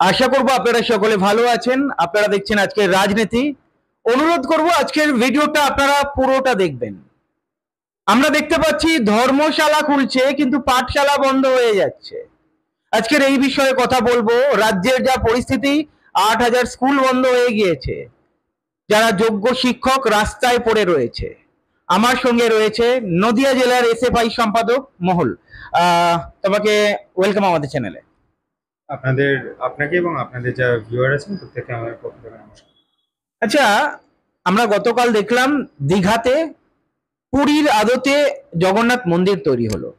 আশা করব আপনারা সকলে ভালো আছেন। আপনারা দেখছেন আজকের রাজনীতি। অনুরোধ করব আজকের ভিডিওটা আপনারা পুরোটা দেখবেন। আমরা দেখতে পাচ্ছি ধর্মশালা খুলছে কিন্তু পাঠশালা বন্ধ হয়ে যাচ্ছে। আজকের এই বিষয়ে কথা বলবো। রাজ্যের যা পরিস্থিতি, 8,000 স্কুল বন্ধ হয়ে গিয়েছে। যারা যোগ্য শিক্ষক রাস্তায় পড়ে রয়েছে। আমার সঙ্গে রয়েছে নদিয়া জেলার এসএফআই সম্পাদক মহল। তোমাকে ওয়েলকাম আমাদের চ্যানেলে। আপনাদের আপনাকে এবং আপনাদের যা ভিউয়ার আছেন প্রত্যেককে আমার পক্ষ থেকে নমস্কার। আচ্ছা, আমরা গতকাল দেখলাম দীঘাতে পুরীর আদতে জগন্নাথ মন্দির তৈরি হলো।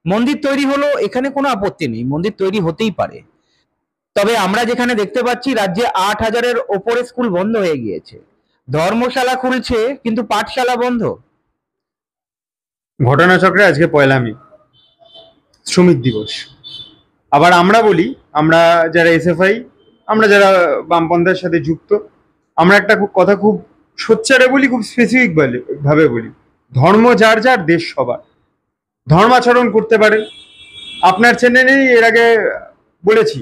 মন্দির তৈরি হলো, এখানে কোনো আপত্তি নেই, মন্দির তৈরি হতেই পারে। তবে আমরা যেখানে দেখতে পাচ্ছি রাজ্যে 8,000-এর ওপরে স্কুল বন্ধ হয়ে গিয়েছে। ধর্মশালা খুলছে কিন্তু পাঠশালা বন্ধ। ঘটনাচক্রে আজকে 1 মে শ্রমিক দিবস। আবার আমরা বলি, আমরা যারা এসএফআই, আমরা যারা বামপন্থার সাথে যুক্ত, আমরা একটা কথা খুব সোচ্চারে বলি, খুব স্পেসিফিক ভাবে বলি, ধর্ম যার যার, দেশ সবার। ধর্মাচরণ করতে পারেন। আপনার চ্যানেলেই এর আগে বলেছি,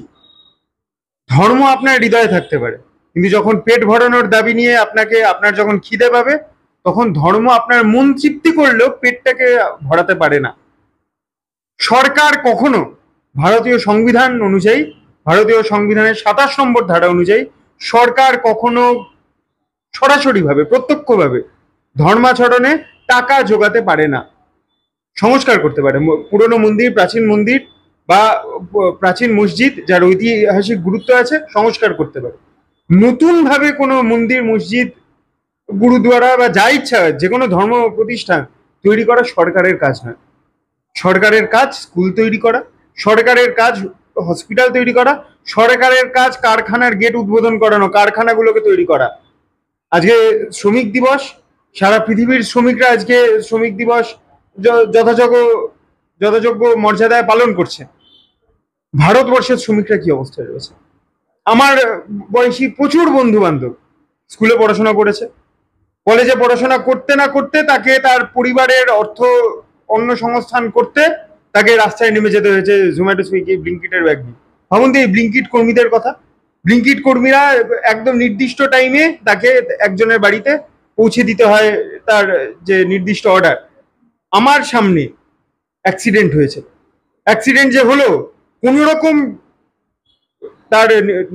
ধর্ম আপনার হৃদয়ে থাকতে পারে, কিন্তু যখন পেট ভরানোর দাবি নিয়ে আপনার যখন খিদে পাবে, তখন ধর্ম আপনার মন তৃপ্তি করলেও পেটটাকে ভরাতে পারে না। সরকার কখনো ভারতীয় সংবিধান অনুযায়ী, ভারতীয় সংবিধানের 27 নম্বর ধারা অনুযায়ী সরকার কখনো সরাসরিভাবে, প্রত্যক্ষভাবে ধর্মাচরণে টাকা জোগাতে পারে না। সংস্কার করতে পারে পুরনো মন্দির, প্রাচীন মন্দির বা প্রাচীন মসজিদ যার ঐতিহাসিক গুরুত্ব আছে, সংস্কার করতে পারে। নতুন ভাবে কোনো মন্দির, মসজিদ, গুরুদুয়ারা বা যা ইচ্ছা যে কোনো ধর্ম প্রতিষ্ঠান তৈরি করা সরকারের কাজ নয়। সরকারের কাজ স্কুল তৈরি করা, সরকারের কাজ হসপিটাল তৈরি করা, সরকারের কাজ কারখানার গেট উদ্বোধন করানো, কারখানাগুলোকে তৈরি করা। আজকে শ্রমিক দিবস, সারা পৃথিবীর শ্রমিকরা আজকে শ্রমিক দিবস যথাযোগ্য মর্যাদায় পালন করছে। ভারতবর্ষের শ্রমিকরা কি অবস্থায় রয়েছে? আমার বয়সী প্রচুর বন্ধু বান্ধব স্কুলে পড়াশোনা করেছে, কলেজে পড়াশোনা করতে না করতে তাকে তার পরিবারের অন্য সংস্থান করতে তাকে রাস্তায় নেমে যেতে হয়েছে জোম্যাটো, সুইগি, ব্লিঙ্কিটের ব্যাগ নিয়ে। ভাবুন তো এই ব্লিঙ্কিট কর্মীদের কথা। ব্লিঙ্কিট কর্মীরা একদম নির্দিষ্ট টাইমে তাকে একজনের বাড়িতে পৌঁছে দিতে হয় তার যে নির্দিষ্ট অর্ডার। আমার সামনে অ্যাক্সিডেন্ট হয়েছে। অ্যাক্সিডেন্ট যে হলো, কোনো রকম তার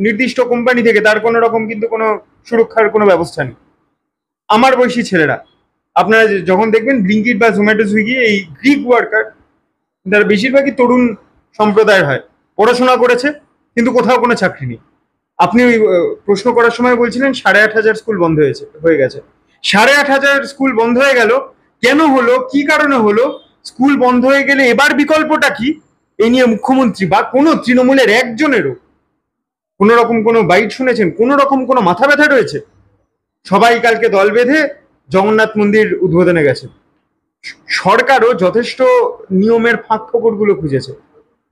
নির্দিষ্ট কোম্পানি থেকে তার কোনো রকম কিন্তু কোনো সুরক্ষার কোনো ব্যবস্থা নেই। আমার বয়সী ছেলেরা, আপনারা যখন দেখবেন ব্লিঙ্কিট বা জোম্যাটো, সুইগি, এই গ্রিক ওয়ার্কার, তারা বেশিরভাগই তরুণ সম্প্রদায়ের হয়, পড়াশোনা করেছে কিন্তু কোথাও কোনো চাকরি নেই। আপনি ওই প্রশ্ন করার সময় বলছিলেন 8,500 স্কুল বন্ধ হয়ে গেছে। 8,500 স্কুল বন্ধ হয়ে গেল, কেন হলো, কি কারণে হলো? স্কুল বন্ধ হয়ে গেলে এবার বিকল্পটা কি? এই নিয়ে মুখ্যমন্ত্রী বা কোনো তৃণমূলের একজনেরও কোনো রকম কোনো বাইট শুনেছেন? কোনো রকম কোনো মাথা ব্যথা রয়েছে? সবাই কালকে দল বেঁধে জগন্নাথ মন্দির উদ্বোধনে গেছে। সরকারও যথেষ্ট নিয়মের ফাঁক ফোকরগুলো খুঁজেছে।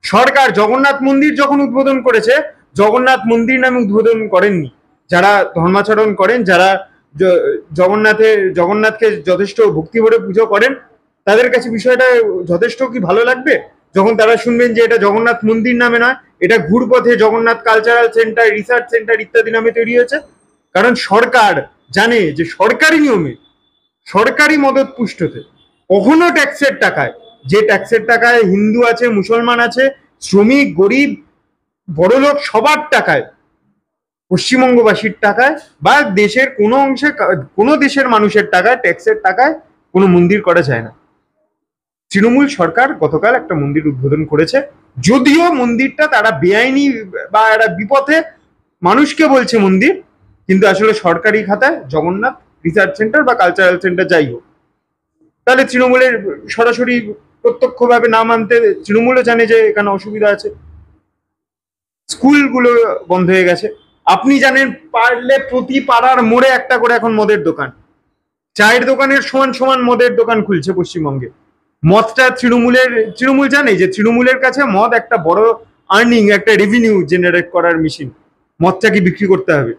সরকার জগন্নাথ মন্দির যখন উদ্বোধন করেছে, জগন্নাথ মন্দির নামে উদ্বোধন করেননি। যারা ধর্মাচরণ করেন, যারা জগন্নাথকে যথেষ্ট ভক্তি ভরে পুজো করেন, তাদের কাছে বিষয়টা যথেষ্ট কি ভালো লাগবে যখন তারা শুনবেন যে এটা জগন্নাথ মন্দির নামে নয়, এটা ঘুরপথে Jagannath cultural centre, research centre ইত্যাদি নামে তৈরি হয়েছে? কারণ সরকার জানে যে সরকারি নিয়মে, সরকারি মদত পুষ্টতে কখনো ট্যাক্সের টাকায়, যে ট্যাক্সের টাকায় হিন্দু আছে, মুসলমান আছে, শ্রমিক, গরিব, বড়লোক সবার টাকায়, পশ্চিমবঙ্গবাসীর টাকায় বা দেশের কোনো অংশে, কোনো দেশের মানুষের টাকায়, ট্যাক্সের টাকায় কোনো মন্দির করা যায় না। তৃণমূল সরকার গতকাল একটা মন্দির উদ্বোধন করেছে, যদিও মন্দিরটা তারা বেআইনি বা একটা বিপথে মানুষকে বলছে মন্দির, কিন্তু আসলে সরকারি খাতায় জগন্নাথ রিসার্চ সেন্টার বা কালচারাল সেন্টার যাই হোক। তাহলে তৃণমূলের সরাসরি প্রত্যক্ষভাবে না মানতে, তৃণমূলও জানে যে এখানে অসুবিধা আছে। স্কুলগুলো বন্ধ হয়ে গেছে। আপনি জানেন, পারলে প্রতি পাড়ার মোড়ে একটা করে এখন মদের দোকান, চায়ের দোকানের সমান সমান মদের দোকান খুলছে পশ্চিমবঙ্গে। মদটা তৃণমূল জানে যে তৃণমূলের কাছে মদ একটা বড় আর্নিং, একটা রেভিনিউ জেনারেট করার মেশিন। মদটাকে বিক্রি করতে হবে।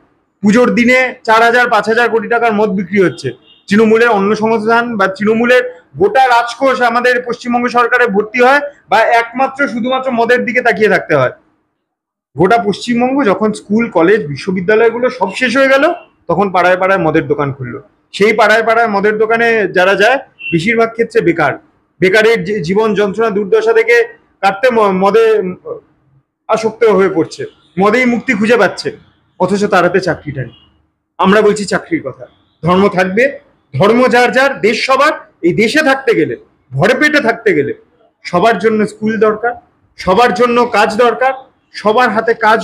পুজোর দিনে 4,000, 5,000 কোটি টাকার মদ বিক্রি হচ্ছে। তৃণমূলের অন্ন সংস্থান বা তৃণমূলের গোটা রাজকোষ আমাদের পশ্চিমবঙ্গ সরকারে ভর্তি হয় বা একমাত্র শুধুমাত্র মদের দিকে তাকিয়ে থাকতে হয়। গোটা পশ্চিমবঙ্গ যখন স্কুল কলেজ বিশ্ববিদ্যালয়গুলো সব শেষ হয়ে গেল, তখন পাড়ায় পাড়ায় মদের দোকান খুললো। সেই পাড়ায় পাড়ায় মদের দোকানে যারা যায় বেশিরভাগ ক্ষেত্রে বেকারের জীবন যন্ত্রণা দুর্দশা থেকে কাটতে মদে আসক্ত হয়ে পড়ছে, মদেই মুক্তি খুঁজে পাচ্ছে, অথচ তার হাতে চাকরিটা নেই। আমরা বলছি চাকরির কথা, ধর্ম থাকবে, ধর্ম যার যার, দেশ সবার। এই দেশে থাকতে গেলে, ভরে পেটে থাকতে গেলে সবার জন্য স্কুল দরকার, সবার জন্য কাজ দরকার। সবার হাতে কাজ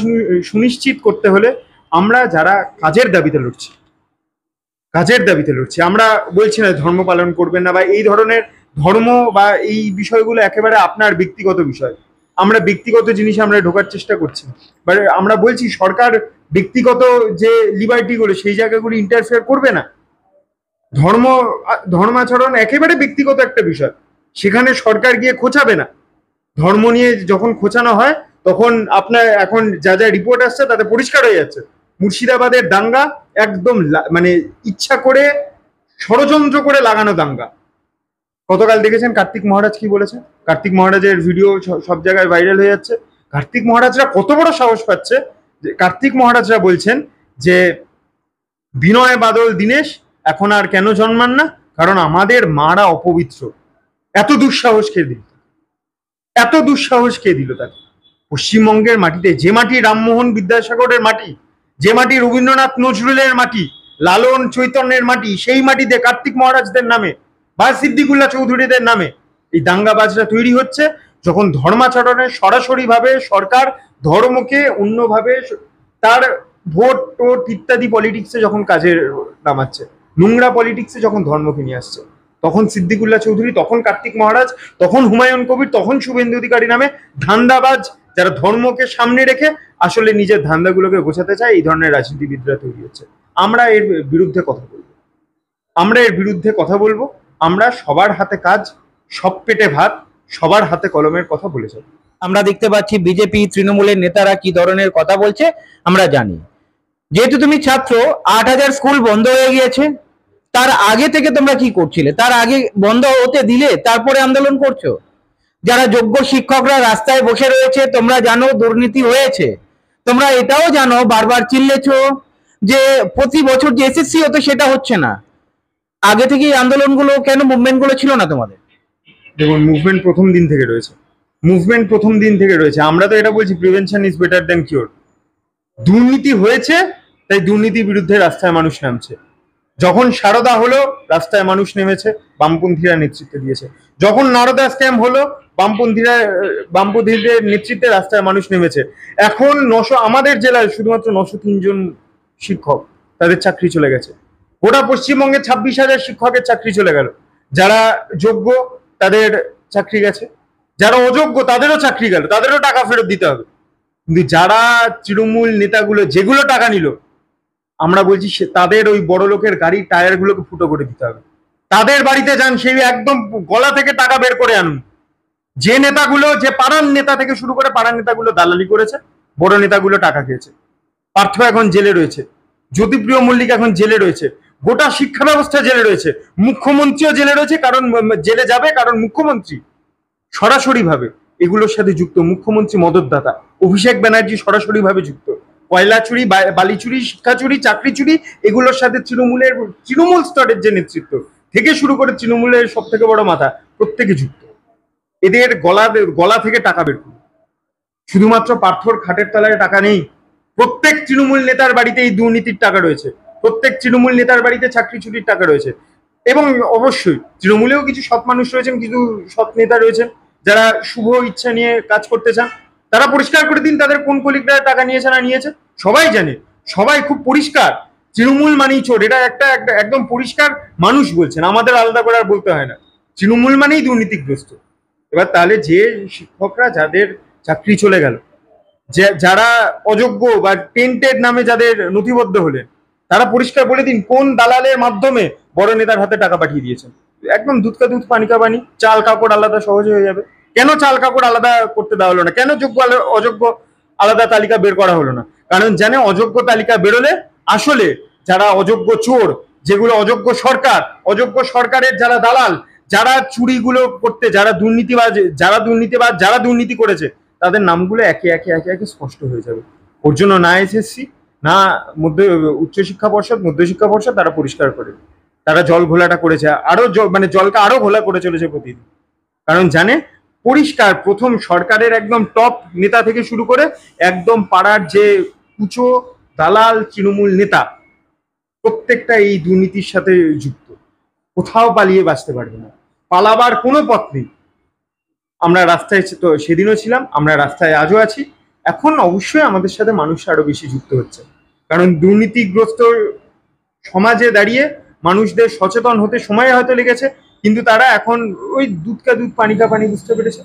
সুনিশ্চিত করতে হলে আমরা যারা কাজের দাবিতে লড়ছি, আমরা বলছি না ধর্ম পালন করবেন না বা এই ধরনের ধর্ম বা এই বিষয়গুলো একেবারে আপনার ব্যক্তিগত বিষয়। আমরা ব্যক্তিগত জিনিসে আমরা ঢোকার চেষ্টা করছি, বাট আমরা বলছি সরকার ব্যক্তিগত যে লিবার্টিগুলো সেই জায়গাগুলো ইন্টারফেয়ার করবে না। ধর্মাচরণ একেবারে ব্যক্তিগত একটা বিষয়, সেখানে সরকার গিয়ে খোঁচাবে না। ধর্ম নিয়ে যখন খোঁচানো হয় তখন আপনার এখন যা যা রিপোর্ট আসছে তাতে পরিষ্কার হয়ে যাচ্ছে মুর্শিদাবাদের দাঙ্গা একদম মানে ইচ্ছা করে ষড়যন্ত্র করে লাগানো দাঙ্গা। গতকাল দেখেছেন কার্তিক মহারাজ কি বলেছে? কার্তিক মহারাজের ভিডিও সব জায়গায় ভাইরাল হয়ে যাচ্ছে। কার্তিক মহারাজরা কত বড় সাহস পাচ্ছে যে কার্তিক মহারাজরা বলছেন যে বিনয় বাদল দীনেশ এখন আর কেন জন্মান না, কারণ আমাদের মারা অপবিত্র। এত দুঃসাহস কে দিল তাকে? পশ্চিমবঙ্গের মাটিতে, যে মাটি রামমোহন বিদ্যাসাগরের মাটি, যে মাটি রবীন্দ্রনাথ নজরুলের মাটি, লালন চৈতন্যের মাটি, সেই মাটিতে কার্তিক মহারাজদের নামে বা সিদ্দিকুল্লাহ চৌধুরীদের নামে এই দাঙ্গাবাজরা তৈরি হচ্ছে। যখন ধর্মাচরণে সরাসরি ভাবে সরকার ধর্মকে অন্যভাবে তার ভোট টোট ইত্যাদি পলিটিক্সে যখন কাজে নামাচ্ছে, নোংরা পলিটিক্সে যখন ধর্মকে নিয়ে আসছে, তখন সিদ্দিকুল্লাহ চৌধুরী, তখন কার্তিক মহারাজ, তখন হুমায়ুন কবির, তখন শুভেন্দু অধিকারী নামে ধান্দাবাজ যারা ধর্মকে সামনে রেখে আসলে নিজের ধান্দাগুলোকে গোছাতে চায়, এই ধরনের রাজনীতিবিদরা তৈরি হচ্ছে। আমরা এর বিরুদ্ধে কথা বলবো। আমরা সবার হাতে কাজ, সব পেটে ভাত, সবার হাতে কলমের কথা বলে যাব। আমরা দেখতে পাচ্ছি বিজেপি তৃণমূলের নেতারা কি ধরনের কথা বলছে আমরা জানি। যেহেতু তুমি ছাত্র, 8,000 স্কুল বন্ধ হয়ে গিয়েছে, তার আগে থেকে তোমরা কি করছিলে? তার আগে বন্ধ হতে দিলে তারপরে আন্দোলন করছো? যারা যোগ্য শিক্ষকরা রাস্তায় বসে রয়েছে, তোমরা জানো দুর্নীতি হয়েছে, তোমরা এটাও জানো, বারবার চিল্লেছো যে প্রতি বছর যে এসএসসি হতো সেটা হচ্ছে না। আগে থেকে এই আন্দোলনগুলো কেন, মুভমেন্টগুলো ছিল না তোমাদের? দেখুন, মুভমেন্ট প্রথম দিন থেকে রয়েছে। আমরা তো এটা বলছি prevention is better than cure. দুর্নীতি হয়েছে, তাই দুর্নীতির বিরুদ্ধে রাস্তায় মানুষ নামছে। যখন সারদা হলো, রাস্তায় মানুষ নেমেছে, বামপন্থীরা নেতৃত্ব দিয়েছে। যখন নারদা স্ক্যাম হলো, বামপন্থীদের নেতৃত্বে রাস্তায় মানুষ নেমেছে। এখন আমাদের জেলায় শুধুমাত্র 903 জন শিক্ষক, তাদের চাকরি চলে গেছে। গোটা পশ্চিমবঙ্গে 26,000 শিক্ষকের চাকরি চলে গেল। যারা যোগ্য তাদের চাকরি গেছে, যারা অযোগ্য তাদেরও চাকরি গেল, তাদেরও টাকা ফেরত দিতে হবে। কিন্তু যারা তৃণমূল নেতাগুলো যেগুলো টাকা নিল, আমরা বলছি তাদের ওই বড় লোকের গাড়ির টায়ার গুলোকে ফুটো করে দিতে হবে। তাদের বাড়িতে যান, সেই একদম গলা থেকে টাকা বের করে আনুন। যে নেতাগুলো, যে পাড়ার নেতা থেকে শুরু করে পাড়ার নেতাগুলো দালালি করেছে, বড় নেতাগুলো টাকা খেয়েছে। পার্থ এখন জেলে রয়েছে, জ্যোতিপ্রিয় মল্লিক এখন জেলে রয়েছে, গোটা শিক্ষা ব্যবস্থা জেলে রয়েছে, মুখ্যমন্ত্রীও জেলে রয়েছে, কারণ জেলে যাবে কারণ মুখ্যমন্ত্রী সরাসরি ভাবে এগুলোর সাথে যুক্ত। মুখ্যমন্ত্রী মদতদাতা, অভিষেক ব্যানার্জি সরাসরি ভাবে যুক্ত। কয়লা চুরি, বালি চুরি, শিক্ষা চুরি, চাকরি চুরি, এগুলোর সাথে তৃণমূল স্তরের যে নেতৃত্ব থেকে শুরু করে তৃণমূলের সব থেকে বড় মাথা প্রত্যেকে যুক্ত। এদের গলা থেকে টাকা বের করুন। শুধুমাত্র পার্থর খাটের তলায় টাকা নেই, প্রত্যেক তৃণমূল নেতার বাড়িতে এই দুর্নীতির টাকা রয়েছে, প্রত্যেক তৃণমূল নেতার বাড়িতে চাকরি চুরির টাকা রয়েছে। এবং অবশ্যই তৃণমূলেও কিছু সৎ মানুষ রয়েছেন, কিছু সৎ নেতা রয়েছেন যারা শুভ ইচ্ছা নিয়ে কাজ করতে চান। তারা পরিষ্কার করে দিন তাদের কোন কলিগরা টাকা নিয়েছে না নিয়েছে, সবাই জানে, সবাই খুব পরিষ্কার। তৃণমূল মানেই চোর, এটা একটা একদম পরিষ্কার মানুষ বলছেন, আমাদের আলাদা করে আর বলতে হয় না। তৃণমূল মানেই দুর্নীতিগ্রস্ত। এবার তাহলে যে শিক্ষকরা যাদের চাকরি চলে গেল, যারা অযোগ্য বা টেন্টেড নামে যাদের নথিবদ্ধ হলেন, তারা পরিষ্কার বলে দিন কোন দালালের মাধ্যমে বড় নেতার হাতে টাকা পাঠিয়ে দিয়েছেন। একদম দুধ কা দুধ পানি কা পানি, চাল কাপড় আলাদা সহজে হয়ে যাবে। কেন চাল কাপড় আলাদা করতে দেওয়া হলো না? কেন যোগ্য অযোগ্য আলাদা তালিকা বের করা হলো না? কারণ জানে অযোগ্য তালিকা বেরোলে আসলে যারা অযোগ্য চোর, যেগুলো অযোগ্য সরকারের যারা দালাল, যারা চুরিগুলো করতে, যারা দুর্নীতিবাজ, যারা দুর্নীতি করেছে, তাদের নামগুলো একে একে একে একে স্পষ্ট হয়ে যাবে। ওর জন্য না এসএসসি না উচ্চশিক্ষা পর্ষদ, মধ্যশিক্ষা পর্ষদ তারা পরিষ্কার করে, তারা জল ঘোলাটা করেছে, আরো মানে জলকে আরো ঘোলা করে চলেছে প্রতিদিন। কারণ জানে পরিষ্কার প্রথম সরকারের একদম টপ নেতা থেকে শুরু করে একদম পাড়ার যে কুচো দালাল তৃণমূল নেতা প্রত্যেকটা এই দুর্নীতির সাথে যুক্ত, কোথাও পালিয়ে বাঁচতে পারবে না, পালাবার কোনো পথ নেই। আমরা রাস্তায় তো সেদিনও ছিলাম, আমরা রাস্তায় আজও আছি। এখন অবশ্যই আমাদের সাথে মানুষ আরো বেশি যুক্ত হচ্ছে, কারণ দুর্নীতিগ্রস্ত সমাজে দাঁড়িয়ে মানুষদের সচেতন হতে সময় হয়তো লেগেছে, কিন্তু তারা এখন ওই দুধ কা দুধ পানি কা পানি বুঝতে পেরেছে।